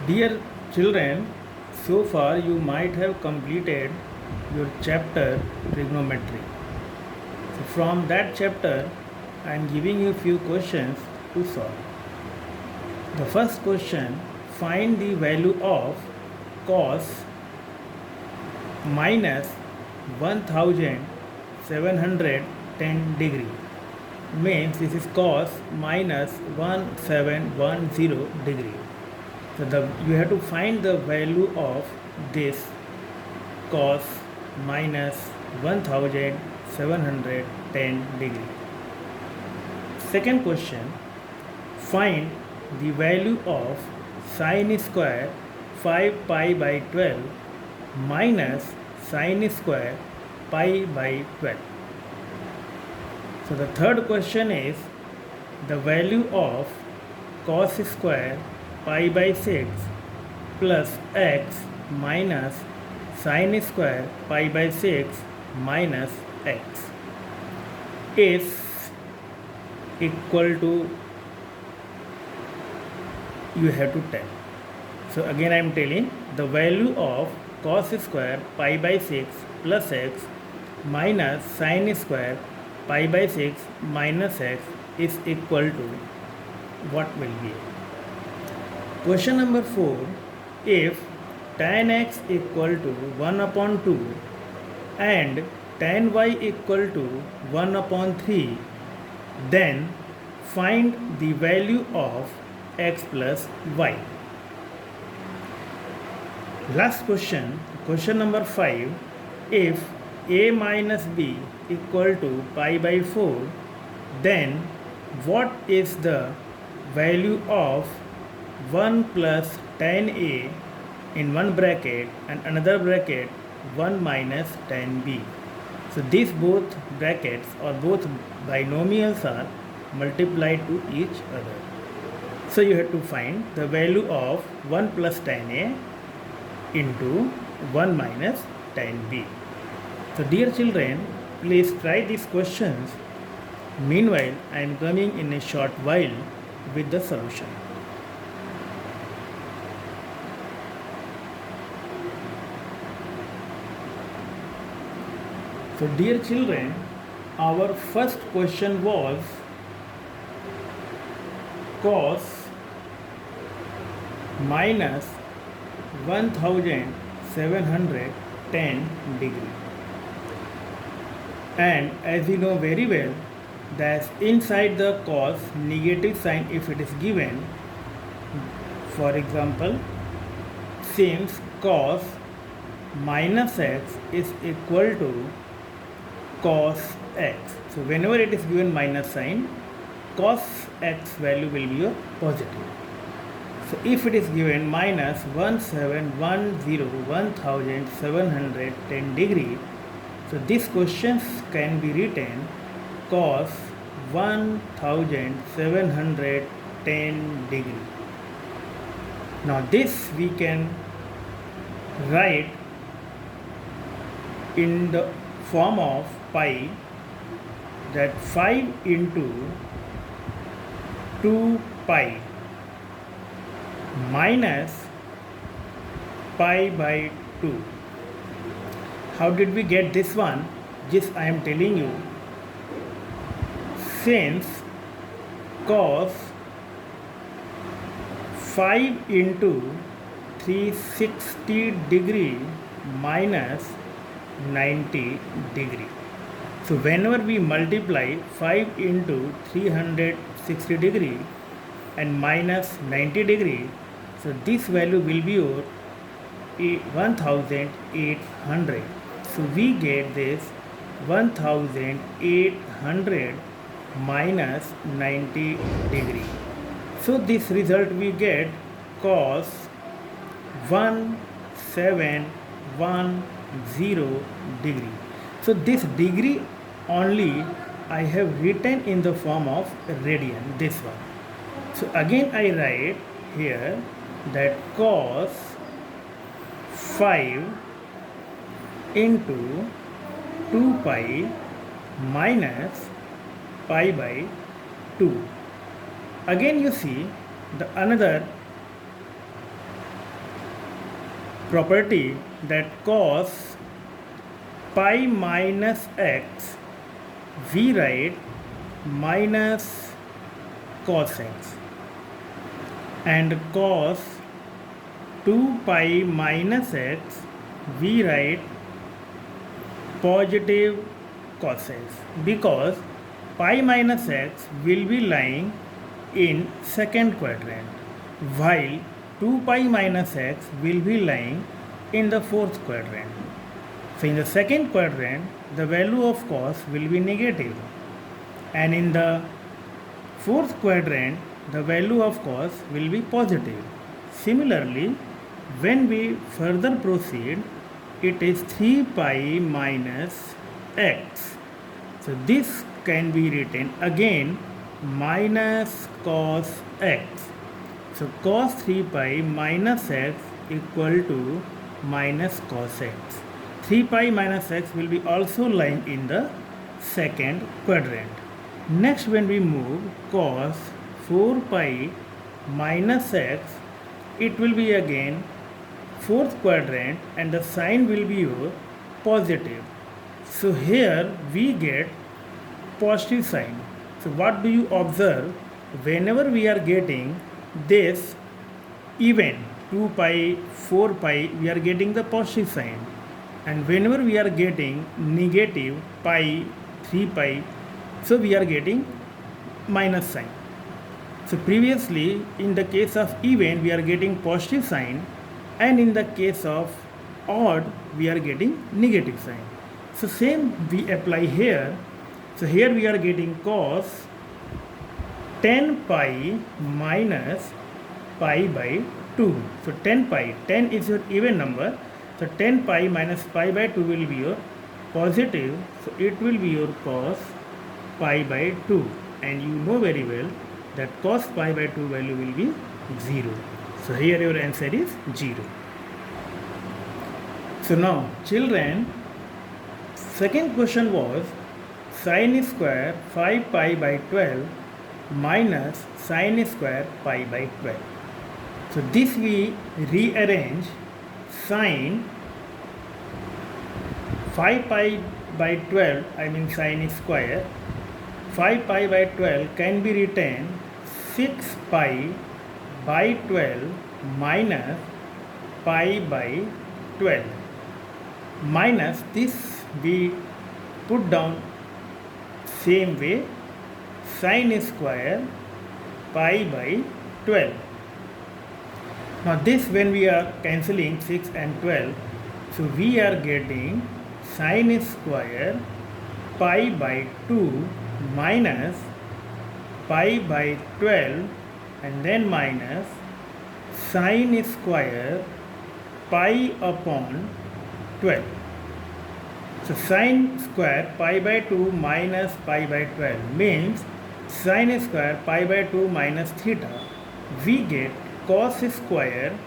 Dear children, so far you might have completed your chapter trigonometry. So from that chapter, I am giving you few questions to solve. The first question, find the value of cos minus 1710 degree. Means this is cos minus 1710 degree. So you have to find the value of this cos minus 1710 degree. Second question, find the value of sine square 5 pi by 12 minus sine square pi by 12. So the third question is the value of cos square pi by 6 plus x minus sine square pi by 6 minus x is equal to, you have to tell. So again I am telling, the value of cos square pi by 6 plus x minus sine square pi by 6 minus x is equal to what will be? Question number 4, if tan x equal to 1 upon 2 and tan y equal to 1 upon 3, then find the value of x plus y. Last question, question number 5, if a minus b equal to pi by 4, then what is the value of 1 plus tan a in one bracket and another bracket 1 minus tan b. So these both brackets or both binomials are multiplied to each other. So you have to find the value of 1 plus tan a into 1 minus tan b. So dear children, please try these questions. Meanwhile, I am coming in a short while with the solution. So dear children, our first question was cos minus 1710 degree. And as you know very well, that inside the cos negative sign if it is given, for example, since cos minus x is equal to cos x. So whenever it is given minus sign, cos x value will be a positive. So if it is given minus 1710 degree, so this question can be written cos 1710 degree. Now this we can write in the form of pi, that 5 into 2 pi minus pi by 2. How did we get this one? Just I am telling you, since cos 5 into 360 degree minus 90 degree. So whenever we multiply 5 into 360 degree and minus 90 degree, so this value will be 1800. So we get this 1800 minus 90 degree. So this result we get cos 1710 degree. So this degree only I have written in the form of radian, this one. So again I write here that cos 5 into 2 pi minus pi by 2. Again you see the another property that cos pi minus x, we write minus cos x, and cos 2 pi minus x, we write positive cos x, because pi minus x will be lying in second quadrant, while 2 pi minus x will be lying in the fourth quadrant. So in the second quadrant, the value of cos will be negative, and in the fourth quadrant, the value of cos will be positive. Similarly, when we further proceed, it is 3 pi minus x. So this can be written again minus cos x. So cos 3 pi minus x equal to minus cos x. 3 pi minus x will be also lying in the second quadrant. Next, when we move cos 4 pi minus x, it will be again fourth quadrant, and the sign will be your positive. So here we get positive sign. So what do you observe? Whenever we are getting this even 2 pi, 4 pi, we are getting the positive sign, and whenever we are getting negative pi, 3 pi, so we are getting minus sign. So previously, in the case of even, we are getting positive sign, and in the case of odd, we are getting negative sign. So same we apply here. So here we are getting cos 10 pi minus pi by 2. So 10 pi, 10 is your even number. So 10 pi minus pi by 2 will be your positive. So it will be your cos pi by 2. And you know very well that cos pi by 2 value will be 0. So here your answer is 0. So now children, second question was sin square 5 pi by 12 minus sin square pi by 12. So this we rearrange. Sin 5 pi by 12, I mean sin square, 5 pi by 12 can be written 6 pi by 12 minus pi by 12. Minus this we put down same way, sin square pi by 12. Now this, when we are cancelling 6 and 12, so we are getting sin square pi by 2 minus pi by 12, and then minus sin square pi upon 12. So sin square pi by 2 minus pi by 12 means sin square pi by 2 minus theta. We get cos square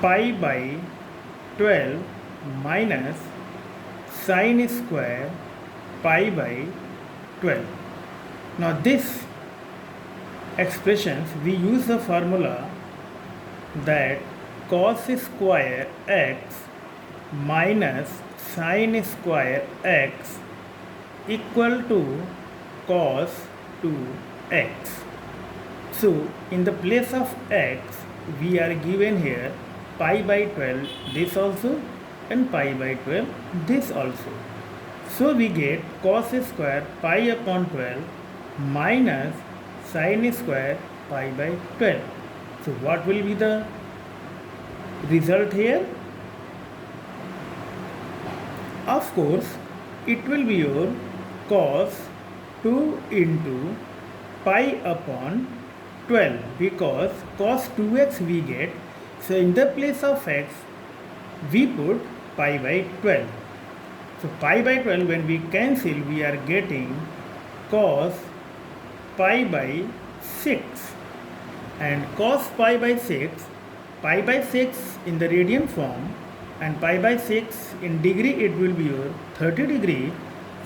pi by 12 minus sin square pi by 12. Now this expressions, we use the formula that cos square x minus sin square x equal to cos 2x. So in the place of x, we are given here pi by 12 this also, and pi by 12 this also. So we get cos square pi upon 12 minus sin square pi by 12. So what will be the result here? Of course, it will be your cos 2 into pi upon 12, because cos 2x we get. So in the place of x, we put pi by 12. So pi by 12, when we cancel, we are getting cos pi by 6, and cos pi by 6 in the radian form, and pi by 6 in degree, it will be your 30 degree.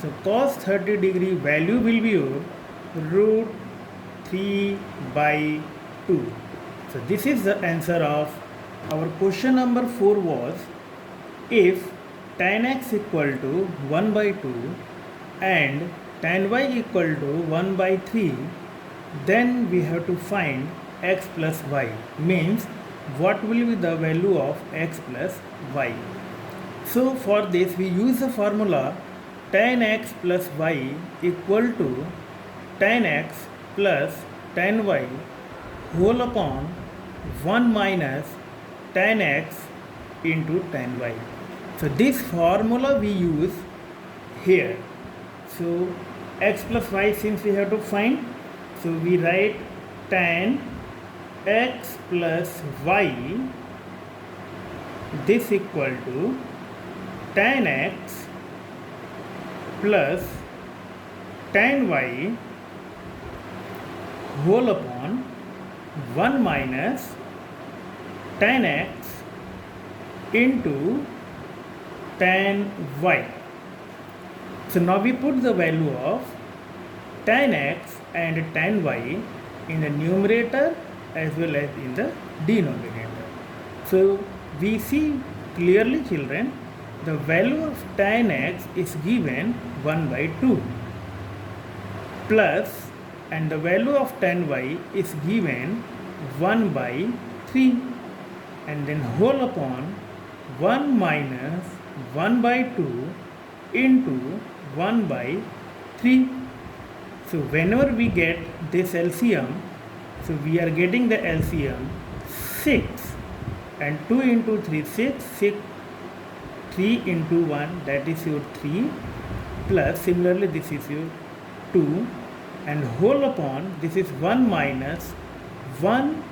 So cos 30 degree value will be your root 3 by 2. So this is the answer of Our question number 4 was, if tan x equal to 1 by 2 and tan y equal to 1 by 3, then we have to find x plus y. Means what will be the value of x plus y. So for this we use the formula tan x plus y equal to tan x plus tan y whole upon 1 minus tan x into tan y. So this formula we use here. So x plus y, since we have to find, so we write tan x plus y, this equal to tan x plus tan y whole upon 1 minus tan x into tan y. So now we put the value of tan x and tan y in the numerator as well as in the denominator. So we see clearly, children, the value of tan x is given 1 by 2 plus, and the value of tan y is given 1 by 3, and then whole upon 1 minus 1 by 2 into 1 by 3. So whenever we get this LCM, so we are getting the LCM 6, and 2 into 3 6, 3 into 1, that is your 3, plus similarly this is your 2, and whole upon this is 1 minus 1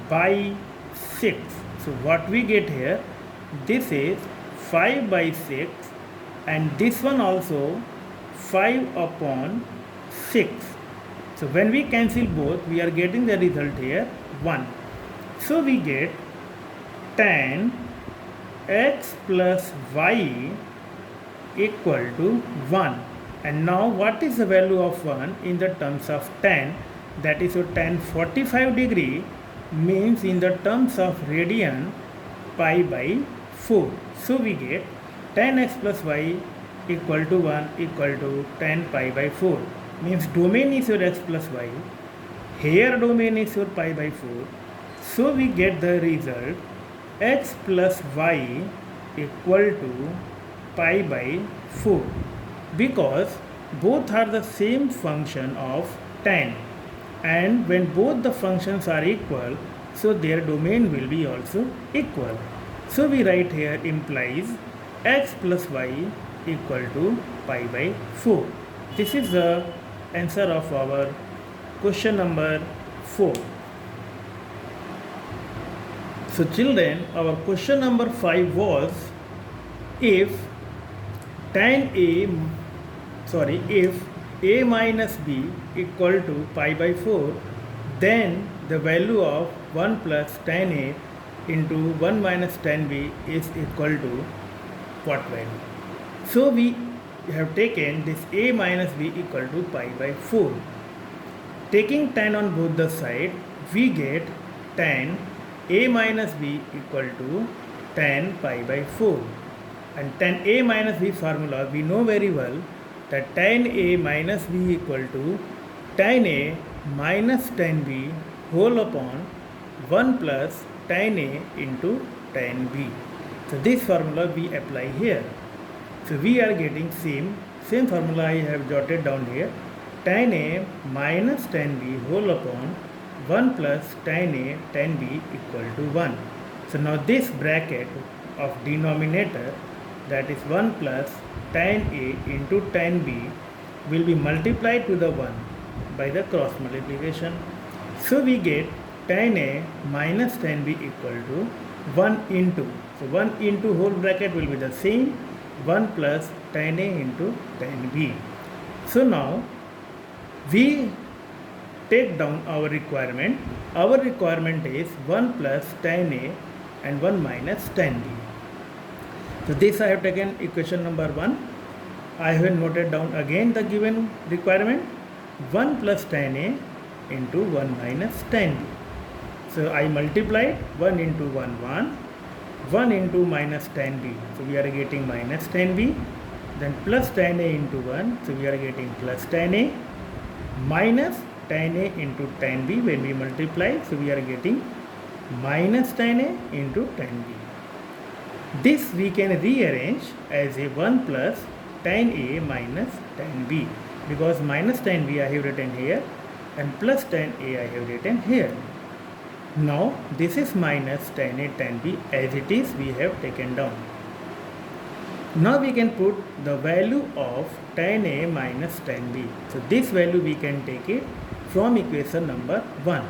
by 6. So what we get here, this is 5 by 6, and this one also 5 upon 6. So when we cancel both, we are getting the result here 1. So we get tan x plus y equal to 1. And now what is the value of 1 in the terms of tan? That is, so tan 45 degree means in the terms of radian pi by 4. So we get tan x plus y equal to 1 equal to tan pi by 4. Means domain is your x plus y, here domain is your pi by 4. So we get the result x plus y equal to pi by 4, because both are the same function of tan, and when both the functions are equal, so their domain will be also equal. So we write here implies x plus y equal to pi by 4. This is the answer of our question number 4. So children, our question number 5 was, if a minus b equal to pi by 4, then the value of 1 plus tan a into 1 minus tan b is equal to what value? So we have taken this a minus b equal to pi by 4. Taking tan on both the sides, we get tan a minus b equal to tan pi by 4. And tan a minus b formula, we know very well that tan a minus b equal to tan a minus tan b whole upon 1 plus tan a into tan b. So this formula we apply here. So we are getting same formula I have jotted down here, tan a minus tan b whole upon 1 plus tan a tan b equal to 1. So now this bracket of denominator, that is 1 plus tan a into tan b, will be multiplied to the 1 by the cross multiplication. So we get tan a minus tan b equal to 1 into, so 1 into whole bracket will be the same, 1 plus tan a into tan b. So now we take down our requirement. Our requirement is 1 plus tan a and 1 minus tan b. So this I have taken equation number 1. I have noted down again the given requirement, 1 plus tan a into 1 minus tan b. So I multiplied 1 into 1, 1. 1 into minus tan b. So we are getting minus tan b. Then plus tan a into 1. So we are getting plus tan a. Minus tan a into tan b when we multiply. So we are getting minus tan a into tan b. This we can rearrange as a 1 plus tan a minus tan b, because minus tan b I have written here and plus tan a I have written here. Now this is minus tan a tan b as it is we have taken down. Now we can put the value of tan a minus tan b. So this value we can take it from equation number 1.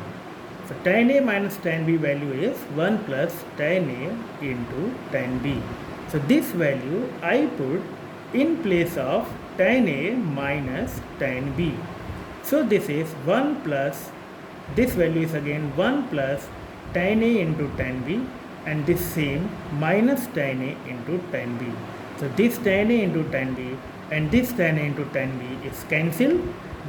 So tan a minus tan b value is 1 plus tan a into tan b. So this value I put in place of tan a minus tan b. So this is 1 plus, this value is again 1 plus tan a into tan b, and this same minus tan a into tan b. So this tan a into tan b and this tan a into tan b is cancelled.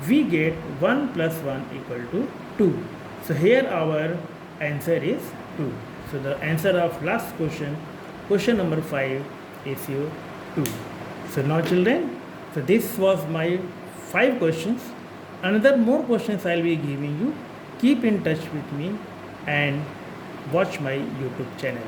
We get 1 plus 1 equal to 2. So here our answer is 2. So the answer of last question, question number 5, is your 2. So now children, so this was my 5 questions. Another more questions I will be giving you. Keep in touch with me and watch my YouTube channel.